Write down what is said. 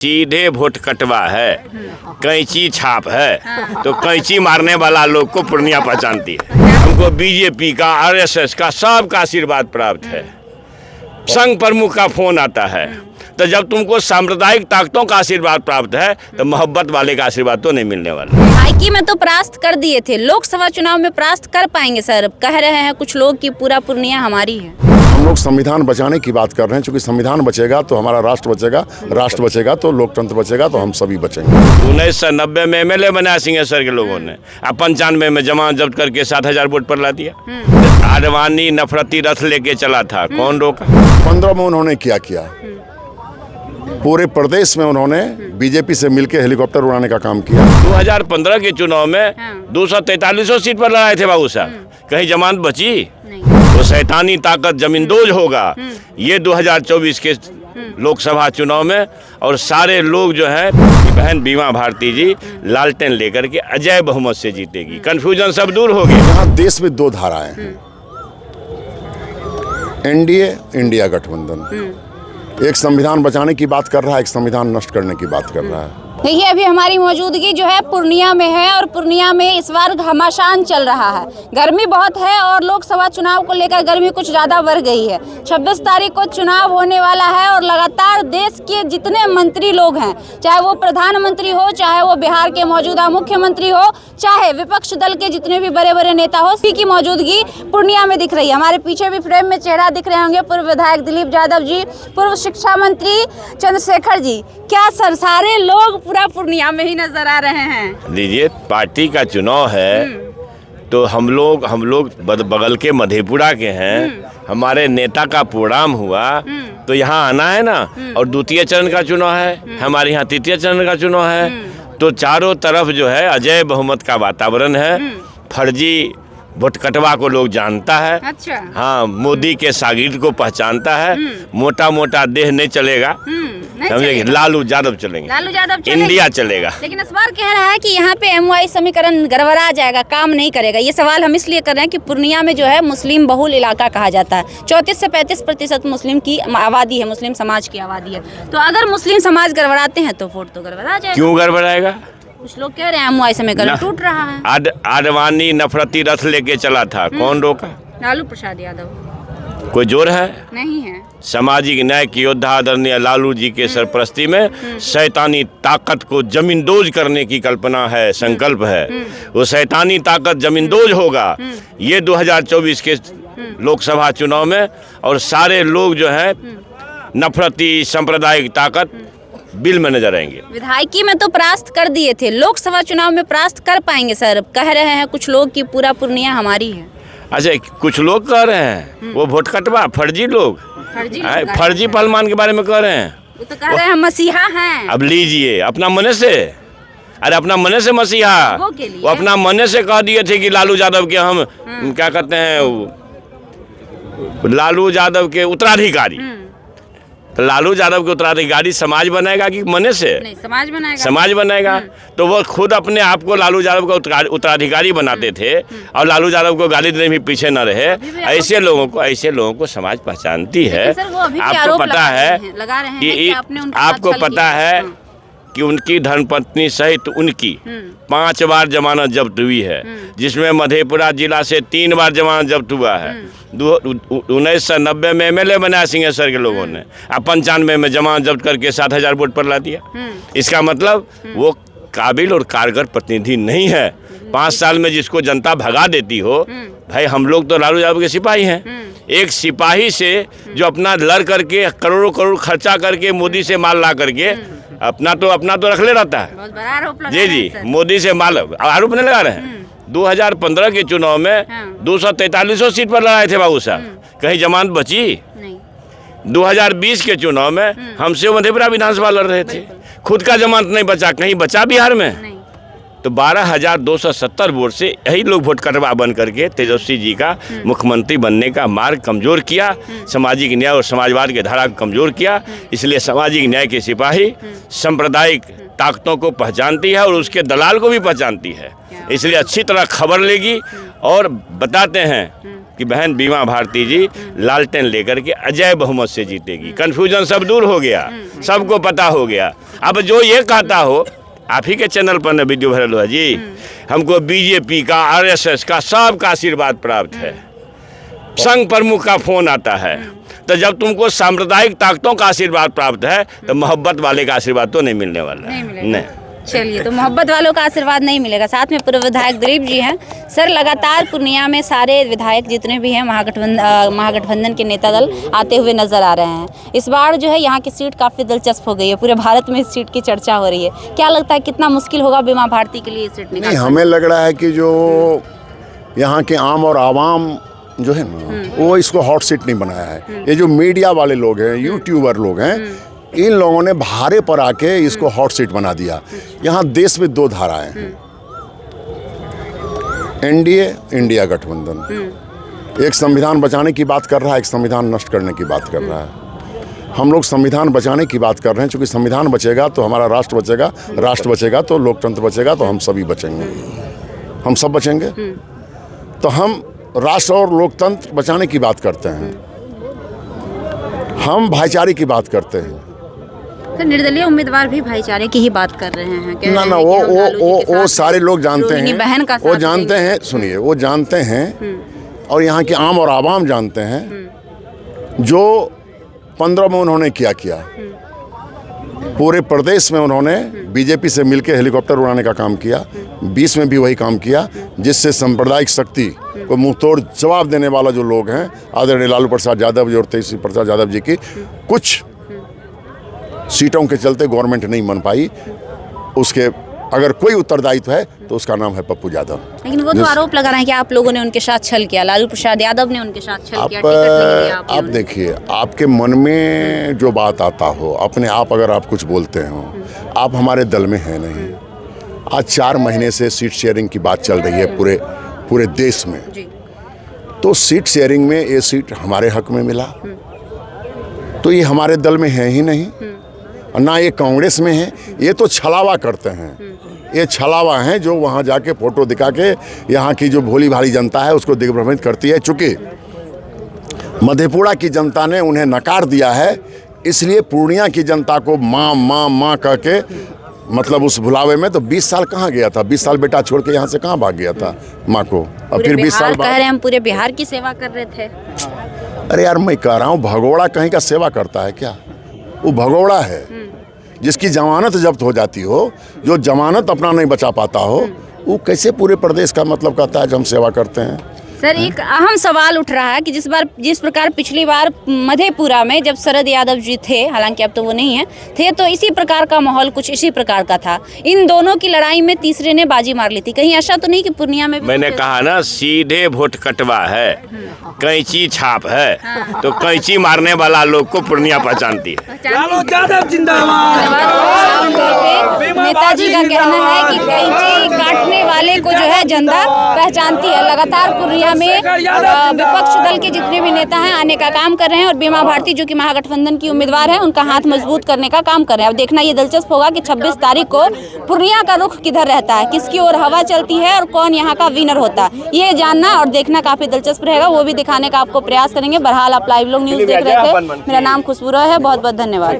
सीधे वोट कटवा है, कैंची छाप है, तो कैंची मारने वाला लोग को पूर्णिया पहचानती है। हमको बीजेपी का, आरएसएस का, सबका आशीर्वाद प्राप्त है। संघ प्रमुख का फोन आता है, तो जब तुमको सांप्रदायिक ताकतों का आशीर्वाद प्राप्त है तो मोहब्बत वाले का आशीर्वाद तो नहीं मिलने वाला। हाईकी में तो परास्त कर दिए थे, लोकसभा चुनाव में परास्त कर पाएंगे सर? कह रहे हैं कुछ लोग कि पूरा पूर्णिया हमारी है। हम लोग संविधान बचाने की बात कर रहे हैं, क्योंकि संविधान बचेगा तो हमारा राष्ट्र बचेगा, राष्ट्र बचेगा तो लोकतंत्र बचेगा, तो हम सभी बचेंगे। 1990 में MLA बनाया सिंहेश्वर के लोगों ने, अब 95 में जमानत जब्त करके 7000 वोट पर ला दिया। आडवाणी नफरती रथ लेके चला था, कौन रोका? 15 में उन्होंने क्या किया? पूरे प्रदेश में उन्होंने बीजेपी से मिलकर हेलीकॉप्टर उड़ाने का काम किया। 2015 के चुनाव में 243 सीट पर लड़ाए थे बाबू साहब, कहीं जमानत बची? तो शैतानी ताकत जमींदोज होगा ये 2024 के लोकसभा चुनाव में। और सारे लोग जो है, बहन बीमा भारती जी लालटेन लेकर के अजय बहुमत से जीतेगी, कंफ्यूजन सब दूर होगी। यहाँ देश में 2 धाराएं हैं, एनडीए, इंडिया गठबंधन। एक संविधान बचाने की बात कर रहा है, एक संविधान नष्ट करने की बात कर रहा है। देखिए अभी हमारी मौजूदगी जो है पूर्णिया में है, और पूर्णिया में इस बार घमासान चल रहा है। गर्मी बहुत है और लोकसभा चुनाव को लेकर गर्मी कुछ ज़्यादा बढ़ गई है। 26 तारीख को चुनाव होने वाला है और लगातार देश के जितने मंत्री लोग हैं, चाहे वो प्रधानमंत्री हो, चाहे वो बिहार के मौजूदा मुख्यमंत्री हो, चाहे विपक्ष दल के जितने भी बड़े बड़े नेता हो, सभी की मौजूदगी पूर्णिया में दिख रही है। हमारे पीछे भी फ्रेम में चेहरा दिख रहे होंगे, पूर्व विधायक दिलीप यादव जी, पूर्व शिक्षा मंत्री चंद्रशेखर जी। क्या सर सारे लोग पूरा पूर्णिया में ही नजर आ रहे हैं? लीजिए, पार्टी का चुनाव है तो हम लोग बगल के मधेपुरा के हैं, हमारे नेता का प्रोग्राम हुआ तो यहाँ आना है ना। और द्वितीय चरण का चुनाव है, हमारे यहाँ तृतीय चरण का चुनाव है, तो चारों तरफ जो है अजय बहुमत का वातावरण है। फर्जी वोट कटवा को लोग जानता है। अच्छा। हाँ, मोदी के शागिर्द को पहचानता है। मोटा मोटा देह नहीं चलेगा, समझेंगे? लालू यादव चलेंगे, लालू यादव चलेंगे, इंडिया चलेगा। लेकिन इस बार कह रहा है कि यहाँ पे MY समीकरण गड़बड़ा जाएगा, काम नहीं करेगा। ये सवाल हम इसलिए कर रहे हैं कि पूर्णिया में जो है मुस्लिम बहुल इलाका कहा जाता है। 34 से 35% मुस्लिम की आबादी है, मुस्लिम समाज की आबादी है। तो अगर मुस्लिम समाज गड़बड़ाते हैं तो वोट तो गड़बड़ा जाएगा। क्यों गड़बड़ाएगा? कुछ लोग कह रहे हैं MY समीकरण टूट रहा है। आडवाणी नफरती रथ लेके चला था, कौन रोका? लालू प्रसाद यादव। कोई जोर है? नहीं है। सामाजिक न्याय की योद्धा आदरणीय लालू जी के सरपरस्ती में शैतानी ताकत को जमींदोज करने की कल्पना है, संकल्प है। वो शैतानी ताकत जमींदोज होगा ये 2024 के लोकसभा चुनाव में। और सारे लोग जो है नफरती सांप्रदायिक ताकत बिल में नजर आएंगे। विधायकी में तो परास्त कर दिए थे, लोकसभा चुनाव में परास्त कर पाएंगे सर? कह रहे हैं कुछ लोग कि पूरा पूर्णिया हमारी है। अच्छा, कुछ लोग कह रहे हैं वो वोट कटवा, फर्जी लोग, फर्जी पहलवान के बारे में कह रहे हैं। वो तो कह रहे हैं मसीहा हैं। अब लीजिए अपना मने से, अरे अपना मने से मसीहा, वो अपना मने से कह दिए थे कि लालू यादव के हम क्या कहते हैं, लालू यादव के उत्तराधिकारी। तो लालू यादव के उत्तराधिकारी समाज बनाएगा कि मने से? नहीं, समाज बनाएगा। समाज बनाएगा। तो वो खुद अपने आप को लालू यादव का उत्तराधिकारी बनाते थे और लालू यादव को गाली देने भी पीछे न रहे। ऐसे लोगों को समाज पहचानती है। आपको पता है कि आपको पता है कि उनकी धर्मपत्नी सहित उनकी 5 बार जमानत जब्त हुई है, जिसमें मधेपुरा जिला से 3 बार जमानत जब्त हुआ है। 1990 में MLA बनाया सिंहेश्वर के लोगों ने, अब 95 में जमानत जब्त करके 7000 वोट पर ला दिया। इसका मतलब वो काबिल और कारगर प्रतिनिधि नहीं है। 5 साल में जिसको जनता भगा देती हो, भाई हम लोग तो लालू यादव के सिपाही हैं। एक सिपाही से जो अपना लड़ करके करोड़ों करोड़ खर्चा करके मोदी से माल ला करके अपना तो रख ले रहता है। बहुत बड़ा आरोप लगा जी, मोदी से माल आरोप नहीं लगा रहे हैं। 2015 के चुनाव में 243 सीट पर लड़ाए थे बाबू साहब, कहीं जमानत बची? नहीं। 2020 के चुनाव में हमसे मधेपुरा विधानसभा लड़ रहे थे, खुद का जमानत नहीं बचा, कहीं बचा बिहार में? नहीं। तो 12,270 वोट से यही लोग वोट कटवा बन करके तेजस्वी जी का मुख्यमंत्री बनने का मार्ग कमजोर किया, सामाजिक न्याय और समाजवाद की धारा को कमजोर किया। इसलिए सामाजिक न्याय के सिपाही सांप्रदायिक ताकतों को पहचानती है और उसके दलाल को भी पहचानती है। इसलिए अच्छी तरह खबर लेगी और बताते हैं कि बहन बीमा भारती जी लालटेन लेकर के अजय बहुमत से जीतेगी। कन्फ्यूजन सब दूर हो गया, सबको पता हो गया। अब जो ये कहता हो, आप ही के चैनल पर न वीडियो वायरल हुआ जी, हमको बीजेपी का, आरएसएस का, सबका आशीर्वाद प्राप्त है, संघ प्रमुख का फोन आता है। तो जब तुमको सांप्रदायिक ताकतों का आशीर्वाद प्राप्त है तो मोहब्बत वाले का आशीर्वाद तो नहीं मिलने वाला है। नहीं। चलिए, तो मोहब्बत वालों का आशीर्वाद नहीं मिलेगा। साथ में पूर्व विधायक दिलीप जी हैं। सर, लगातार पूर्णिया में सारे विधायक जितने भी हैं महागठबंधन के नेता दल आते हुए नजर आ रहे हैं। इस बार जो है यहाँ की सीट काफ़ी दिलचस्प हो गई है, पूरे भारत में इस सीट की चर्चा हो रही है। क्या लगता है कितना मुश्किल होगा बीमा भारती के लिए सीट निकालना? नहीं, हमें लग रहा है कि जो यहाँ के आम और आवाम जो है ना, वो इसको हॉट सीट नहीं बनाया है। ये जो मीडिया वाले लोग हैं, यूट्यूबर लोग हैं, इन लोगों ने भारे पर आके इसको हॉट सीट बना दिया। यहाँ देश में दो धाराएं हैं, एनडीए, इंडिया गठबंधन। एक संविधान बचाने की बात कर रहा है, एक संविधान नष्ट करने की बात कर रहा है। हम लोग संविधान बचाने की बात कर रहे हैं, क्योंकि संविधान बचेगा तो हमारा राष्ट्र बचेगा, राष्ट्र बचेगा तो लोकतंत्र बचेगा, तो हम सभी बचेंगे, हम सब बचेंगे। तो हम राष्ट्र और लोकतंत्र बचाने की बात करते हैं, हम भाईचारे की बात करते हैं। तो निर्दलीय उम्मीदवार भी भाईचारे की ही बात कर रहे हैं। ना वो सारे लोग जानते हैं, बहन का वो जानते हैं, सुनिए, वो जानते हैं और यहाँ के आम और आवाम जानते हैं जो 15 में उन्होंने किया। पूरे प्रदेश में उन्होंने बीजेपी से मिलकर हेलीकॉप्टर उड़ाने का काम किया, 20 में भी वही काम किया, जिससे सांप्रदायिक शक्ति को मुंहतोड़ जवाब देने वाला जो लोग हैं, आदरणीय लालू प्रसाद यादव जी और तेजस्वी प्रसाद यादव जी की कुछ सीटों के चलते गवर्नमेंट नहीं बन पाई। उसके अगर कोई उत्तरदायित्व है तो उसका नाम है पप्पू यादव। लेकिन वो तो आरोप लगा रहे हैं कि आप लोगों ने उनके साथ छल किया, लालू प्रसाद यादव ने उनके साथ छल किया, टिकट नहीं दिया आप देखिए, आपके मन में जो बात आता हो, अपने आप अगर आप कुछ बोलते हो, आप हमारे दल में हैं नहीं। आज 4 महीने से सीट शेयरिंग की बात चल रही है पूरे देश में। तो सीट शेयरिंग में ये सीट हमारे हक में मिला, तो ये हमारे दल में है ही नहीं, ना ये कांग्रेस में है। ये तो छलावा करते हैं, ये छलावा हैं जो वहाँ जाके फोटो दिखा के यहाँ की जो भोली भाली जनता है उसको दिग्भ्रमित करती है। चूँकि मधेपुरा की जनता ने उन्हें नकार दिया है, इसलिए पूर्णिया की जनता को माँ माँ माँ कह के, मतलब उस भुलावे में तो 20 साल कहाँ गया था, 20 साल बेटा छोड़ के यहाँ से कहाँ भाग गया था माँ को। और फिर 20 साल कह रहे हैं हम पूरे बिहार की सेवा कर रहे थे। अरे यार, मैं कह रहा हूँ, भगोड़ा कहीं का सेवा करता है क्या? वो भगोड़ा है जिसकी जमानत जब्त हो जाती हो, जो जमानत अपना नहीं बचा पाता हो, वो कैसे पूरे प्रदेश का मतलब कहता है जो हम सेवा करते हैं। सर, एक अहम सवाल उठ रहा है कि जिस प्रकार पिछली बार मधेपुरा में जब शरद यादव जी थे, हालांकि अब तो वो नहीं है, थे, तो इसी प्रकार का माहौल कुछ इसी प्रकार का था। इन दोनों की लड़ाई में तीसरे ने बाजी मार ली थी। कहीं ऐसा तो नहीं कि पूर्णिया में भी मैंने कहा ना, सीधे वोट कटवा है, कैंची छाप है, तो कैंची मारने वाला लोग को पूर्णिया पहचानती है। नेताजी का कहना है कि कैंची काटने वाले को जो है जनता पहचानती है। लगातार पूर्णिया में विपक्ष दल के जितने भी नेता हैं आने का काम कर रहे हैं और बीमा भारती जो कि महागठबंधन की उम्मीदवार है, उनका हाथ मजबूत करने का काम कर रहे हैं। अब देखना ये दिलचस्प होगा कि 26 तारीख को पूर्णिया का रुख किधर रहता है, किसकी ओर हवा चलती है और कौन यहाँ का विनर होता है, ये जानना और देखना काफी दिलचस्प रहेगा। वो भी दिखाने का आपको प्रयास करेंगे। बहरहाल आप लाइव लोग न्यूज देख रहे थे। मेरा नाम खुशबू है। बहुत बहुत धन्यवाद।